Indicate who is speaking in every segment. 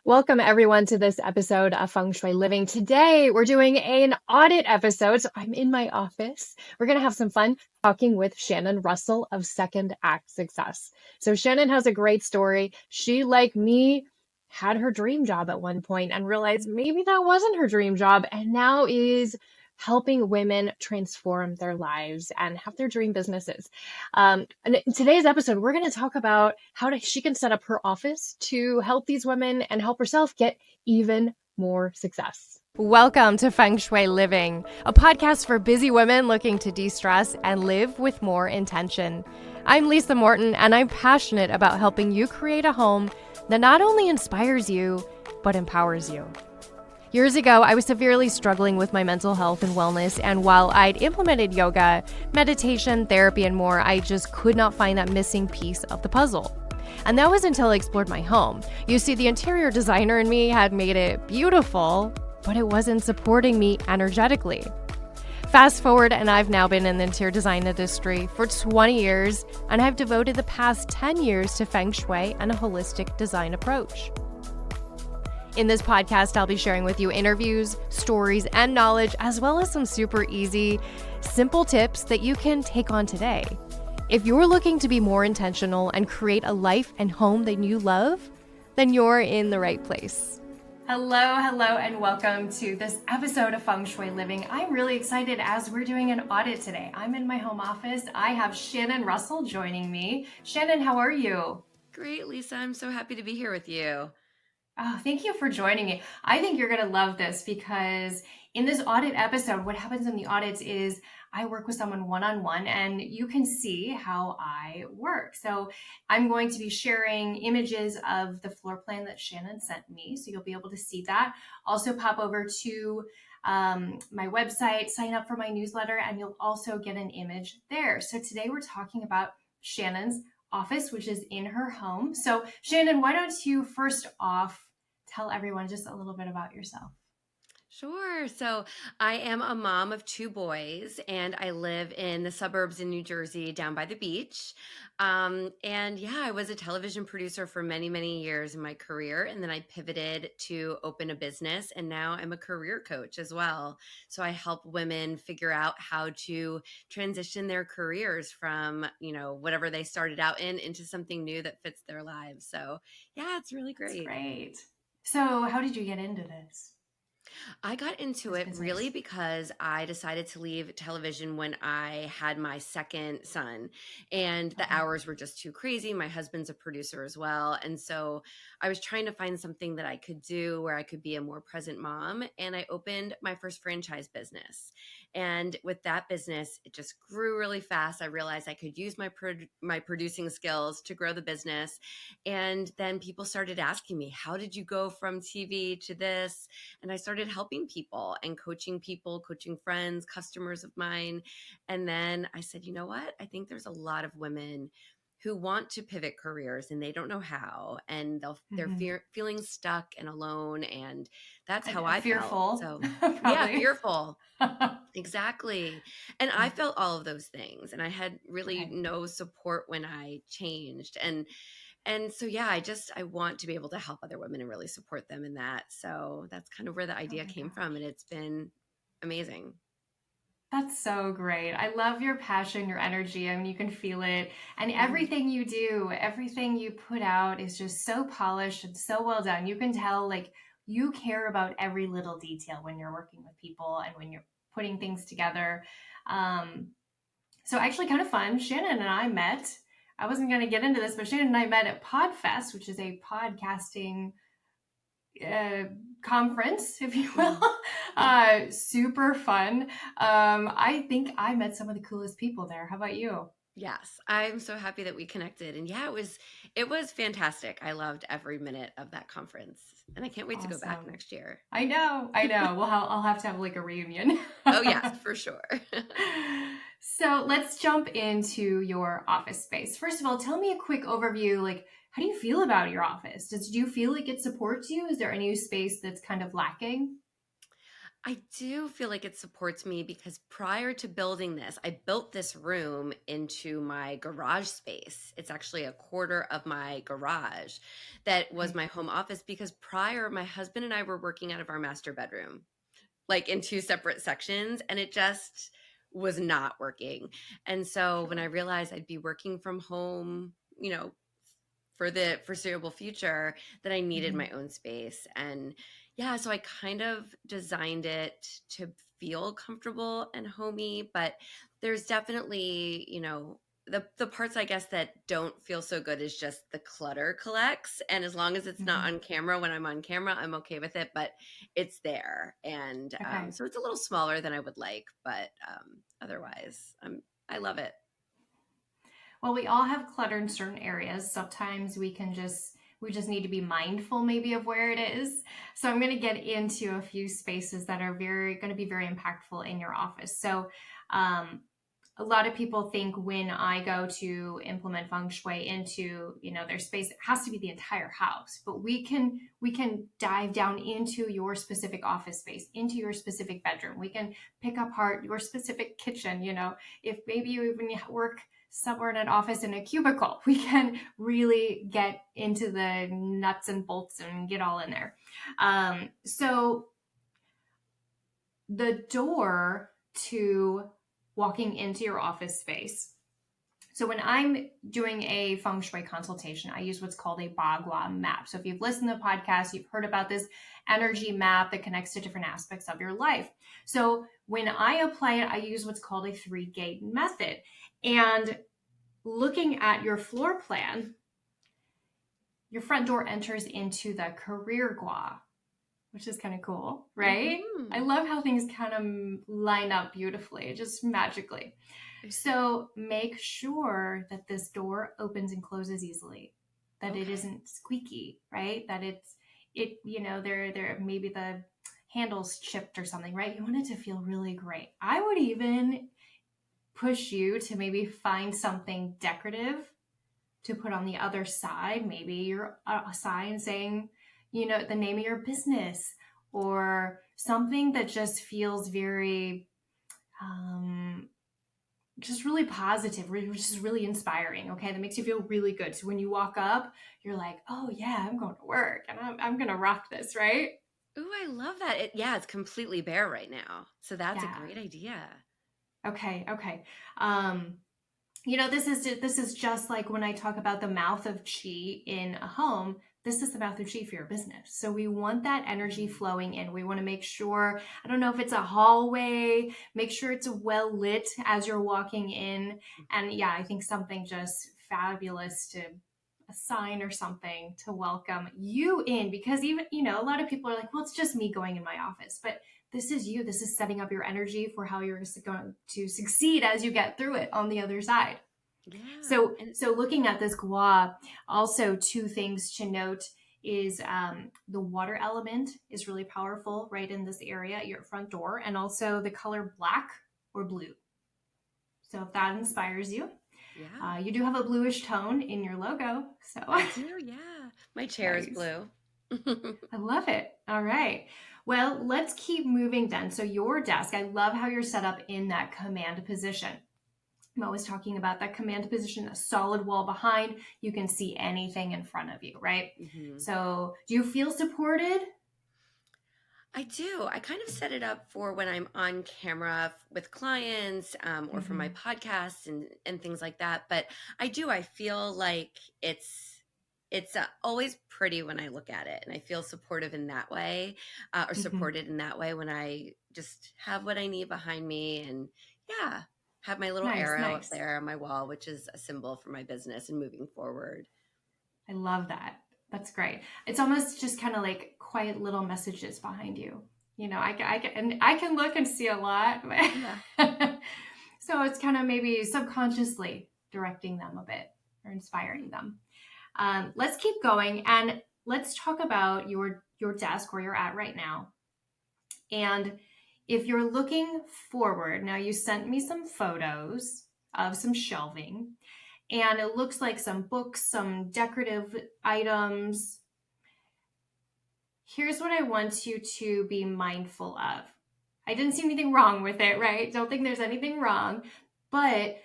Speaker 1: Welcome everyone to this episode of Feng Shui Living. Today we're doing an audit episode. So I'm in my office. We're going to have some fun talking with Shannon Russell of Second Act Success. So Shannon has a great story. She, like me, had her dream job at one point and realized maybe that wasn't her dream job and now is helping women transform their lives and have their dream businesses. And in today's episode, we're going to talk about how she can set up her office to help these women and help herself get even more success. Welcome to Feng Shui Living, a podcast for busy women looking to de-stress and live with more intention. I'm Lisa Morton, and I'm passionate about helping you create a home that not only inspires you, but empowers you. Years ago, I was severely struggling with my mental health and wellness, and while I'd implemented yoga, meditation, therapy, and more, I just could not find that missing piece of the puzzle. And that was until I explored my home. You see, the interior designer in me had made it beautiful, but it wasn't supporting me energetically. Fast forward, and I've now been in the interior design industry for 20 years, and I've devoted the past 10 years to Feng Shui and a holistic design approach. In this podcast, I'll be sharing with you interviews, stories, and knowledge, as well as some super easy, simple tips that you can take on today. If you're looking to be more intentional and create a life and home that you love, then you're in the right place. Hello, and welcome to this episode of Feng Shui Living. I'm really excited as we're doing an audit today. I'm in my home office. I have Shannon Russell joining me. Shannon, how are you?
Speaker 2: Great, Lisa. I'm so happy to be here with you.
Speaker 1: Oh, thank you for joining me. I think you're going to love this because in this audit episode, what happens in the audits is I work with someone one-on-one and you can see how I work. So I'm going to be sharing images of the floor plan that Shannon sent me. So you'll be able to see that. Also pop over to my website, sign up for my newsletter, and you'll also get an image there. So today we're talking about Shannon's office, which is in her home. So Shannon, why don't you first off tell everyone just a little bit about yourself?
Speaker 2: Sure. So I am a mom of two boys, and I live in the suburbs in New Jersey down by the beach. I was a television producer for many, many years in my career. And then I pivoted to open a business, and now I'm a career coach as well. So I help women figure out how to transition their careers from, whatever they started out in into something new that fits their lives. So yeah, it's really
Speaker 1: That's
Speaker 2: great.
Speaker 1: great. So how did you get into this?
Speaker 2: I got into it really because I decided to leave television when I had my second son, and the hours were just too crazy. My husband's a producer as well. And so I was trying to find something that I could do where I could be a more present mom. And I opened my first franchise business. And with that business, it just grew really fast. I realized I could use my producing skills to grow the business. And then people started asking me, how did you go from TV to this? And I started helping people and coaching friends, customers of mine. And then I said, you know what? I think there's a lot of women who want to pivot careers and they don't know how, and they're feeling stuck and alone. And that's how I
Speaker 1: fearful.
Speaker 2: felt. So yeah, fearful. Exactly. And I felt all of those things, and I had really no support when I changed. And so, yeah, I want to be able to help other women and really support them in that. So that's kind of where the idea came from. And it's been amazing.
Speaker 1: That's so great. I love your passion, your energy. I mean, you can feel it. And everything you do, everything you put out is just so polished and so well done. You can tell, like, you care about every little detail when you're working with people and when you're putting things together. So actually kind of fun. Shannon and I met. I wasn't going to get into this, but Shannon and I met at PodFest, which is a podcasting conference, if you will. Super fun. I think I met some of the coolest people there. How about you?
Speaker 2: Yes, I'm so happy that we connected. And yeah, it was fantastic. I loved every minute of that conference. And I can't wait to go back next year.
Speaker 1: I know. Well, I'll have to have like a reunion.
Speaker 2: Oh yes, for sure.
Speaker 1: So let's jump into your office space. First of all, tell me a quick overview. Like, how do you feel about your office? Do you feel like it supports you? Is there any space that's kind of lacking?
Speaker 2: I do feel like it supports me because prior to building this, I built this room into my garage space. It's actually a quarter of my garage that was
Speaker 1: Okay.
Speaker 2: my home office because prior, my husband and I were working out of our master bedroom, like in two separate sections, and it just was not working. And so when I
Speaker 1: Sure.
Speaker 2: realized I'd be working from home, for the foreseeable future, that I needed
Speaker 1: Hmm.
Speaker 2: my own space. And yeah, so I kind of designed it to feel comfortable and homey, but there's definitely, the parts I guess that don't feel so good is just the clutter collects. And as long as it's not
Speaker 1: Hmm.
Speaker 2: on camera, when I'm on camera, I'm okay with it, but it's there. And
Speaker 1: Okay.
Speaker 2: so it's a little smaller than I would like, but otherwise, I love it.
Speaker 1: Well, we all have clutter in certain areas. Sometimes we just need to be mindful maybe of where it is. So I'm going to get into a few spaces that are very going to be very impactful in your office. So um, a lot of people think when I go to implement feng shui into, their space, it has to be the entire house. But we can dive down into your specific office space, into your specific bedroom. We can pick apart your specific kitchen. If maybe you even work somewhere in an office in a cubicle, we can really get into the nuts and bolts and get all in there. So the door to walking into your office space. So when I'm doing a feng shui consultation, I use what's called a Bagua map. So if you've listened to the podcast, you've heard about this energy map that connects to different aspects of your life. So when I apply it, I use what's called a 3-gate method. And looking at your floor plan, your front door enters into the career gua, which is kind of cool, right? I
Speaker 2: Hmm.
Speaker 1: love how things kind of line up beautifully, just magically. So make sure that this door opens and closes easily, that it
Speaker 2: Okay.
Speaker 1: isn't squeaky, right? That there maybe the handle's chipped or something, right? You want it to feel really great. I would even push you to maybe find something decorative to put on the other side. Maybe your a sign saying, the name of your business, or something that just feels very um, just really positive, which is really inspiring. Okay, that makes you feel really good. So when you walk up, you're like, oh yeah, I'm going to work and I'm gonna rock this, right?
Speaker 2: Ooh, I love that. Yeah, it's completely bare right now. So that's a
Speaker 1: Yeah.
Speaker 2: great idea.
Speaker 1: Okay. Okay. Um, this is just like when I talk about the mouth of chi in a home. This is the mouth of chi for your business. So we want that energy
Speaker 2: Mhm.
Speaker 1: flowing in. We want to make sure, I don't know if it's a hallway, make sure it's well lit as you're walking in. And yeah, I think something just fabulous, to a sign or something to welcome you in, because even, a lot of people are like, well, it's just me going in my office. But this is you. This is setting up your energy for how you're going to succeed as you get through it on the other side.
Speaker 2: Yeah.
Speaker 1: So looking at this gua, also two things to note is the water element is really powerful right in this area at your front door, and also the color black or blue. So if that inspires you,
Speaker 2: Yeah.
Speaker 1: you do have a bluish tone in your logo. So
Speaker 2: I do. Yeah. My chair is
Speaker 1: nice.
Speaker 2: blue.
Speaker 1: I love it. All right. Well, let's keep moving then. So your desk, I love how you're set up in that command position. I'm always talking about that command position, a solid wall behind. You can see anything in front of you, right?
Speaker 2: Hmm.
Speaker 1: So, do you feel supported?
Speaker 2: I do. I kind of set it up for when I'm on camera with clients, or for my
Speaker 1: Mm-hmm.
Speaker 2: podcasts and things like that. But I do. I feel like it's always pretty when I look at it, and I feel supportive in that way, or
Speaker 1: Mm-hmm.
Speaker 2: supported in that way when I just have what I need behind me, and yeah, have my little
Speaker 1: Nice,
Speaker 2: arrow up
Speaker 1: nice.
Speaker 2: there on my wall, which is a symbol for my business and moving forward.
Speaker 1: I love that. That's great. It's almost just kind of like quiet little messages behind you. And I can look and see a lot.
Speaker 2: Yeah.
Speaker 1: So it's kind of maybe subconsciously directing them a bit or inspiring
Speaker 2: Mm.
Speaker 1: them. Let's keep going, and let's talk about your desk where you're at right now. And if you're looking forward, now you sent me some photos of some shelving, and it looks like some books, some decorative items. Here's what I want you to be mindful of. I didn't see anything wrong with it, right? Don't think there's anything wrong. But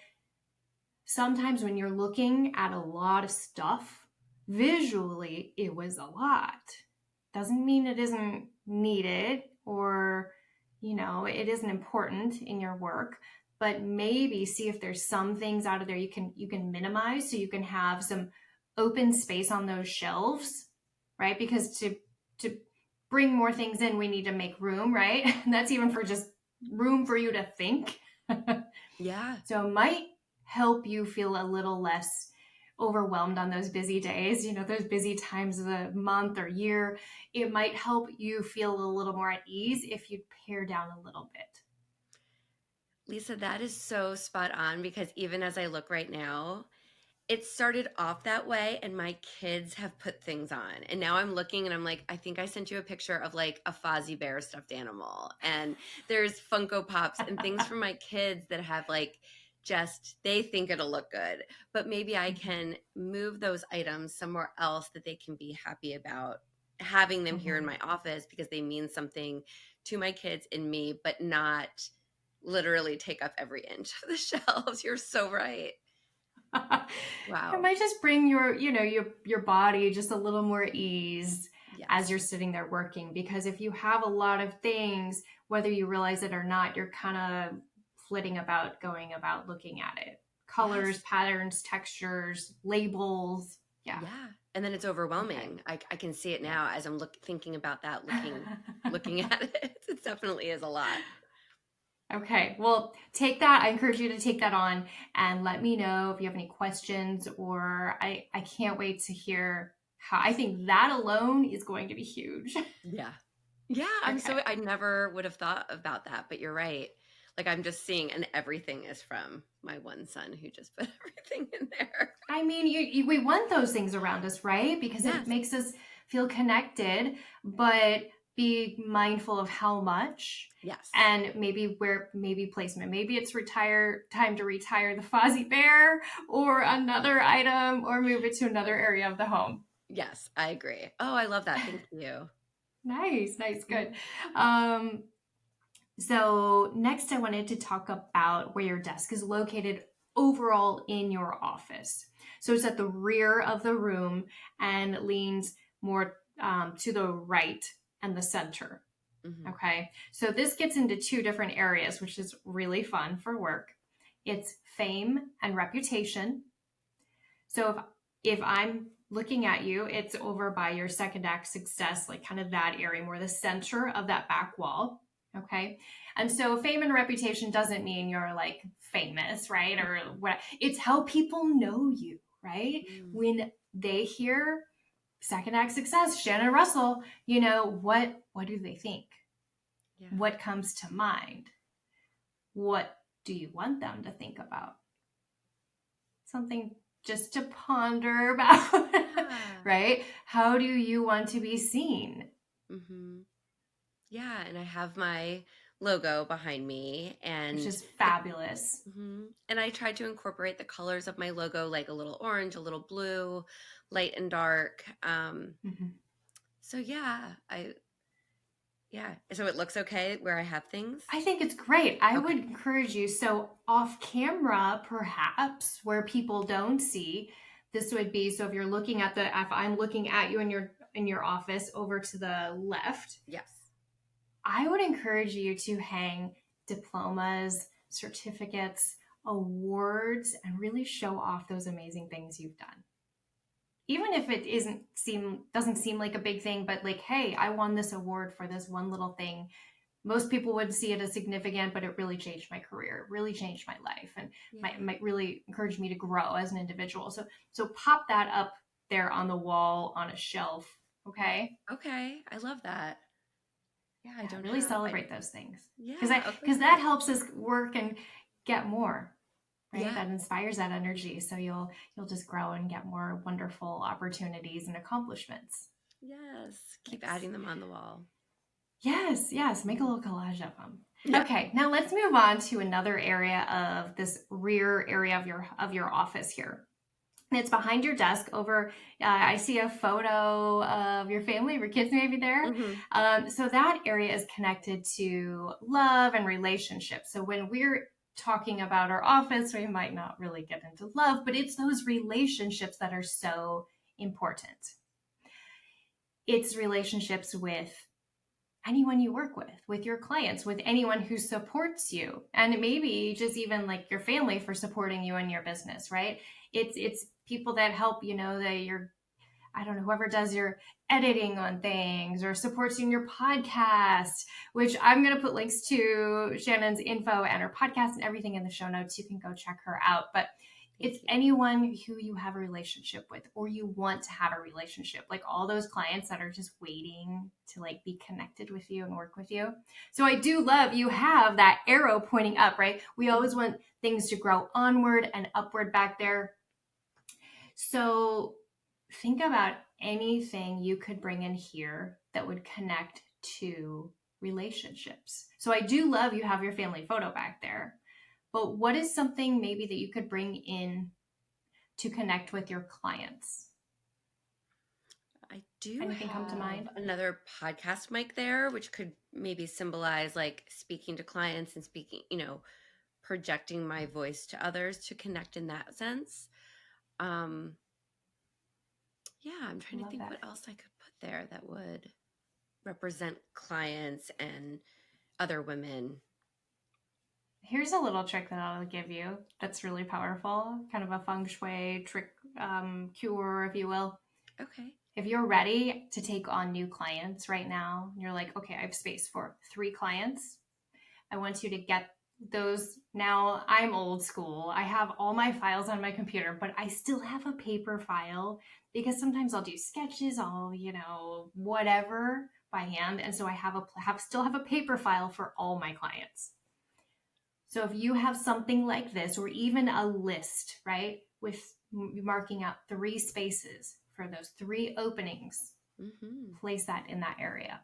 Speaker 1: sometimes when you're looking at a lot of stuff, visually, it was a lot. Doesn't mean it isn't needed or, it isn't important in your work, but maybe see if there's some things out of there you can minimize so you can have some open space on those shelves, right? Because to bring more things in, we need to make room, right? And that's even for just room for you to think.
Speaker 2: Yeah.
Speaker 1: So it might help you feel a little less overwhelmed on those busy days, those busy times of the month or year. It might help you feel a little more at ease if you pare down a little bit.
Speaker 2: Lisa, that is so spot on because even as I look right now, it started off that way and my kids have put things on. And now I'm looking and I'm like, I think I sent you a picture of like a Fozzie Bear stuffed animal. And there's Funko Pops and things for my kids that have like just, they think it'll look good. But maybe I can move those items somewhere else that they can be happy about having them here in my office because they mean something to my kids and me, but not literally take up every inch of the shelves. You're so right. Wow.
Speaker 1: It might just bring your body just a little more ease as you're sitting there working, because if you have a lot of things, whether you realize it or not, you're kind of going about looking at it. Colors, patterns, textures, labels. Yeah.
Speaker 2: And then it's overwhelming. I can see it now as I'm thinking about that, looking at it. It definitely is a lot.
Speaker 1: Okay, well, take that. I encourage you to take that on and let me know if you have any questions, or I can't wait to hear how. I think that alone is going to be huge.
Speaker 2: Yeah. I never would have thought about that, but you're right. Like I'm just seeing, and everything is from my one son who just put everything in there.
Speaker 1: I mean, we want those things around us, right? Because it makes us feel connected, but be mindful of how much.
Speaker 2: Yes.
Speaker 1: And maybe placement. Maybe it's time to retire the Fozzie Bear or another item, or move it to another area of the home.
Speaker 2: Yes, I agree. Oh, I love that. Thank you.
Speaker 1: Nice, good. So next I wanted to talk about where your desk is located overall in your office. So it's at the rear of the room and leans more to the right and the center. Okay, so this gets into two different areas, which is really fun for work. It's fame and reputation. So if I'm looking at you, it's over by your second act success, like kind of that area, more the center of that back wall. Okay. And so fame and reputation doesn't mean you're like famous, right? Or what? It's how people know you, right? When they hear second act success, Shannon Russell, what do they think? Yeah. What comes to mind? What do you want them to think about? Something just to ponder about, right? How do you want to be seen?
Speaker 2: Yeah, and I have my logo behind me, and
Speaker 1: which is fabulous.
Speaker 2: And I tried to incorporate the colors of my logo, like a little orange, a little blue, light and dark. So so it looks okay where I have things.
Speaker 1: I think it's great. I would encourage you. So off camera, perhaps where people don't see, this would be, so if you're looking at if I'm looking at you in your office over to the left.
Speaker 2: Yes.
Speaker 1: I would encourage you to hang diplomas, certificates, awards, and really show off those amazing things you've done. Even if it doesn't seem like a big thing, but like, hey, I won this award for this one little thing. Most people would see it as significant, but it really changed my career. It really changed my life, and might really encourage me to grow as an individual. So pop that up there on the wall on a shelf. Okay.
Speaker 2: Okay. I love that. Yeah. I don't
Speaker 1: really celebrate those things.
Speaker 2: Yeah.
Speaker 1: Because that helps us work and get more. Right? Yeah. That inspires that energy. So you'll just grow and get more wonderful opportunities and accomplishments.
Speaker 2: Yes. Keep adding them on the wall.
Speaker 1: Yes. Make a little collage of them. Yeah. Okay. Now let's move on to another area of this rear area of your office here.
Speaker 3: And it's behind your desk over, I see a photo of your family, your kids maybe there. So that area is connected to love and relationships. So when we're talking about our office, we might not really get into love, but it's those relationships that are so important. It's relationships with anyone you work with your clients, with anyone who supports you, and maybe just even like your family for supporting you in your business, right? It's people that help, that you're, I don't know, whoever does your editing on things or supports you in your podcast, which I'm going to put links to Shannon's info and her podcast and everything in the show notes. You can go check her out. But it's anyone who you have a relationship with or you want to have a relationship, like all those clients that are just waiting to like be connected with you and work with you. So I do love you have that arrow pointing up, right? We always want things to grow onward and upward back there. So think about anything you could bring in here that would connect to relationships. So I do love you have your family photo back there, but what is something maybe that you could bring in to connect with your clients?
Speaker 2: I do
Speaker 3: Anything come to
Speaker 2: have
Speaker 3: mind?
Speaker 2: another podcast mic there, which could maybe symbolize like speaking to clients and speaking, projecting my voice to others to connect in that sense. Yeah, I'm trying to
Speaker 3: Love
Speaker 2: think
Speaker 3: that.
Speaker 2: what else I could put there that would represent clients and other women.
Speaker 3: Here's a little trick that I'll give you that's really powerful, kind of a feng shui trick, cure, if you will.
Speaker 2: Okay.
Speaker 3: If you're ready to take on new clients right now, you're like, okay, I have space for 3 clients. I want you to get those. Now, I'm old school. I have all my files on my computer, but I still have a paper file because sometimes I'll do sketches, whatever by hand. And so I still have a paper file for all my clients. So if you have something like this, or even a list, right, with marking out 3 spaces for those 3 openings, place that in that area.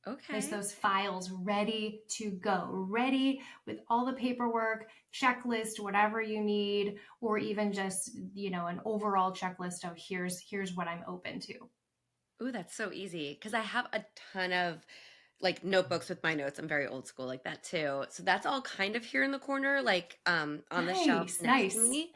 Speaker 2: Okay.
Speaker 3: Place those files ready to go, ready with all the paperwork, checklist, whatever you need, or even just, an overall checklist of here's what I'm open to.
Speaker 2: Ooh, that's so easy because I have a ton of like notebooks with my notes. I'm very old school like that too. So that's all kind of here in the corner, like on the shelf next to
Speaker 3: Nice.
Speaker 2: me.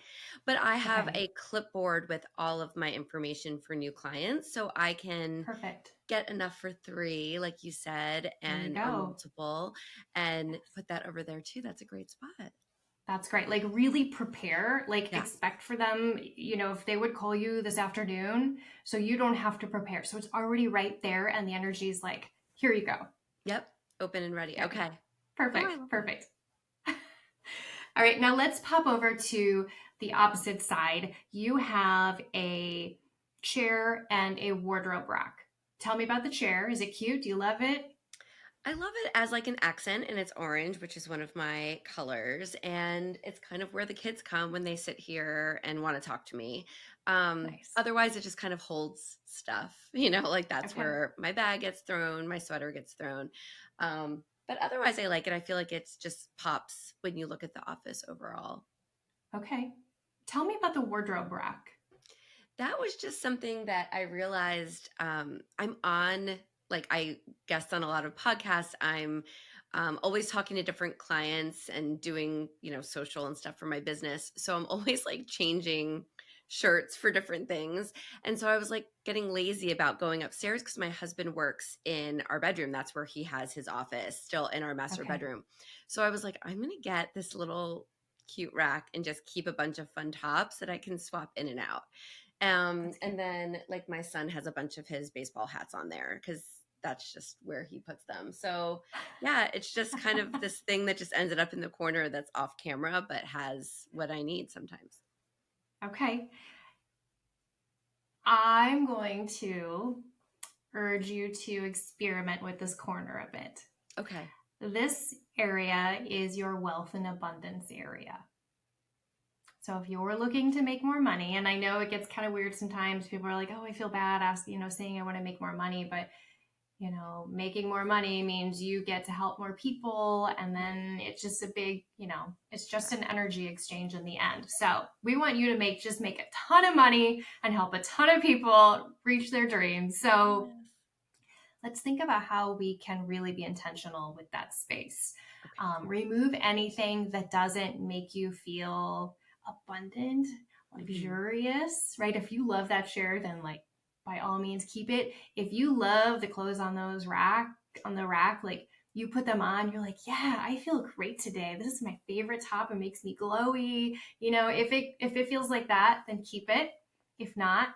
Speaker 2: But I have
Speaker 3: Okay.
Speaker 2: a clipboard with all of my information for new clients. So I can
Speaker 3: Perfect.
Speaker 2: get enough for 3, like you said,
Speaker 3: There you
Speaker 2: or
Speaker 3: go.
Speaker 2: multiple, and put that over there too. That's a great spot.
Speaker 3: That's great. Like really prepare, like
Speaker 2: Yeah.
Speaker 3: expect for them, if they would call you this afternoon, so you don't have to prepare. So it's already right there and the energy is like, here you go.
Speaker 2: Yep. Open and ready.
Speaker 3: Okay.
Speaker 2: Okay.
Speaker 3: Perfect.
Speaker 2: Oh,
Speaker 3: Perfect. All right, now let's pop over to the opposite side. You have a chair and a wardrobe rack. Tell me about the chair. Is it cute? Do you love it?
Speaker 2: I love it as like an accent, and it's orange, which is one of my colors, and it's kind of where the kids come when they sit here and want to talk to me.
Speaker 3: Nice.
Speaker 2: Otherwise it just kind of holds stuff, like that's
Speaker 3: Okay.
Speaker 2: where my bag gets thrown, my sweater gets thrown. But otherwise I like it. I feel like it's just pops when you look at the office overall.
Speaker 3: Okay. Tell me about the wardrobe rack.
Speaker 2: That was just something that I realized I'm on, like I guest on a lot of podcasts. I'm always talking to different clients and doing, social and stuff for my business. So I'm always like changing shirts for different things. And so I was like getting lazy about going upstairs because my husband works in our bedroom. That's where he has his office, still in our master
Speaker 3: Okay.
Speaker 2: bedroom. So I was like, I'm going to get this little cute rack and just keep a bunch of fun tops that I can swap in and out. And then like my son has a bunch of his baseball hats on there because that's just where he puts them. So yeah, it's just kind of this thing that just ended up in the corner that's off camera, but has what I need sometimes.
Speaker 3: Okay. I'm going to urge you to experiment with this corner a bit.
Speaker 2: Okay.
Speaker 3: This area is your wealth and abundance area. So if you're looking to make more money, and I know it gets kind of weird sometimes, people are like, oh, I feel bad saying I want to make more money, but making more money means you get to help more people. And then it's just a big, it's just an energy exchange in the end. So we want you to make a ton of money and help a ton of people reach their dreams. So let's think about how we can really be intentional with that space. Okay. Remove anything that doesn't make you feel abundant, luxurious, right? If you love that chair, then like by all means keep it. If you love the clothes on the rack, like you put them on, you're like, yeah, I feel great today. This is my favorite top. It makes me glowy. If it feels like that, then keep it. If not,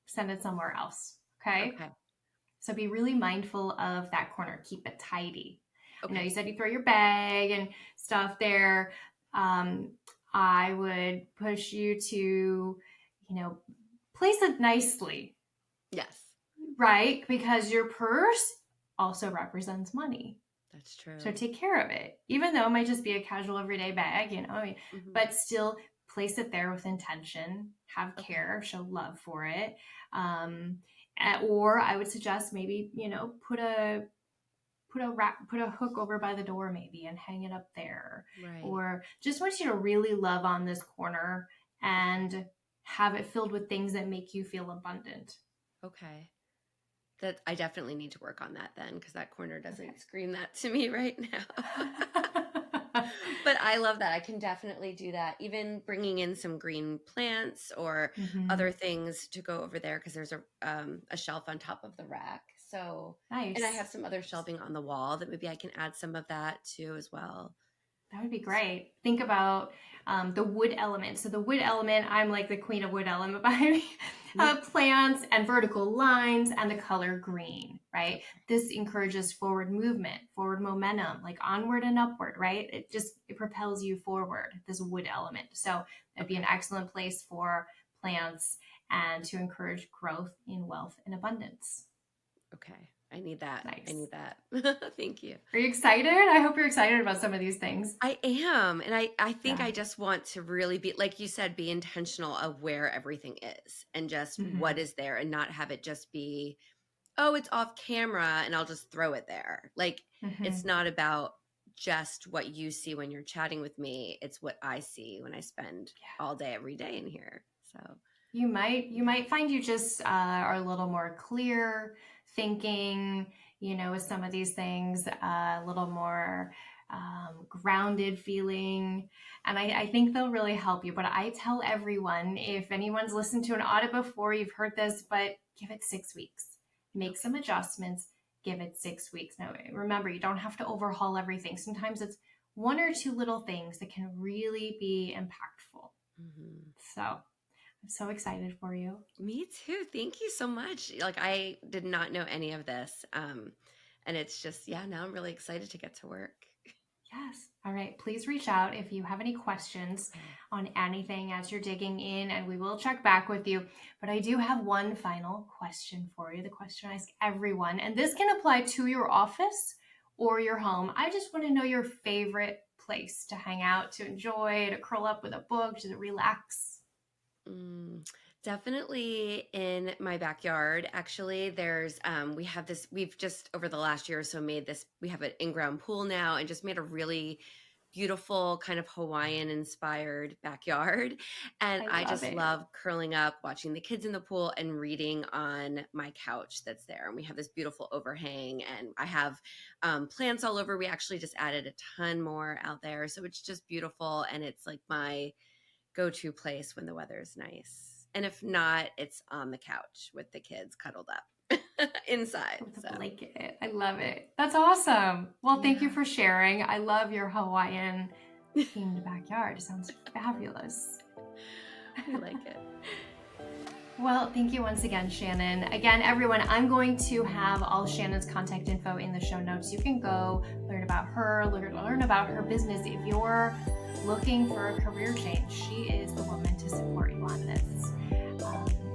Speaker 3: send it somewhere else. Okay. So be really mindful of that corner. Keep it tidy. Okay. I know you said you throw your bag and stuff there. I would push you to, place it nicely.
Speaker 2: Yes.
Speaker 3: Right? Because your purse also represents money.
Speaker 2: That's true.
Speaker 3: So take care of it. Even though it might just be a casual everyday bag, but still place it there with intention, have care, show love for it. Or I would suggest maybe, put a hook over by the door maybe and hang it up there. Right. Or just want you to really love on this corner and have it filled with things that make you feel abundant.
Speaker 2: Okay. That I definitely need to work on that then, because that corner doesn't scream that to me right now. But I love that. I can definitely do that. Even bringing in some green plants or other things to go over there, because there's a shelf on top of the rack. So nice. And I have some other shelving on the wall that maybe I can add some of that too as well.
Speaker 3: That would be great. Think about the wood element. So the wood element, I'm like the queen of wood element behind me. Plants and vertical lines and the color green, right? This encourages forward movement, forward momentum, like onward and upward, right? It propels you forward, this wood element. So that'd be an excellent place for plants and to encourage growth in wealth and abundance.
Speaker 2: Okay. I need that. Nice. I need that. Thank you.
Speaker 3: Are you excited? I hope you're excited about some of these things.
Speaker 2: I am. And I think I just want to really be, like you said, be intentional of where everything is and just what is there, and not have it just be, oh, it's off camera and I'll just throw it there. Like it's not about just what you see when you're chatting with me. It's what I see when I spend all day, every day in here. So
Speaker 3: you might find you just are a little more clear thinking, with some of these things, a little more grounded feeling. And I think they'll really help you. But I tell everyone, if anyone's listened to an audit before, you've heard this, but give it 6 weeks. Make some adjustments, give it 6 weeks. Now, remember, you don't have to overhaul everything. Sometimes it's 1 or 2 little things that can really be impactful. So I'm so excited for you.
Speaker 2: Me too. Thank you so much. Like, I did not know any of this. And it's just, now I'm really excited to get to work.
Speaker 3: Yes. All right. Please reach out if you have any questions on anything as you're digging in, and we will check back with you. But I do have one final question for you, the question I ask everyone. And this can apply to your office or your home. I just want to know your favorite place to hang out, to enjoy, to curl up with a book, to relax.
Speaker 2: Definitely in my backyard. Actually, there's we've just over the last year or so we have an in-ground pool now, and just made a really beautiful kind of Hawaiian inspired backyard. And I just love curling up, watching the kids in the pool, and reading on my couch that's there. And we have this beautiful overhang, and I have plants all over. We actually just added a ton more out there. So it's just beautiful. And it's like my go-to place when the weather is nice. And if not, it's on the couch with the kids cuddled up inside.
Speaker 3: With a blanket. I love it. That's awesome. Well, thank you for sharing. I love your Hawaiian themed backyard. It sounds fabulous.
Speaker 2: I like it.
Speaker 3: Well, thank you once again, Shannon. Again, everyone, I'm going to have all Shannon's contact info in the show notes. You can go learn about her, learn about her business. If you're looking for a career change, she is the woman to support you on this.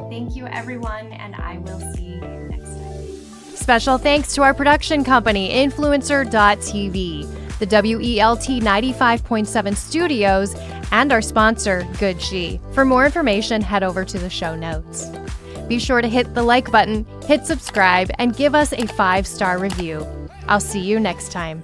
Speaker 3: Thank you, everyone, and I will see you next time.
Speaker 1: Special thanks to our production company, Influencer.tv, the WELT 95.7 studios, and our sponsor, Good She. For more information, head over to the show notes. Be sure to hit the like button, hit subscribe, and give us a 5-star review. I'll see you next time.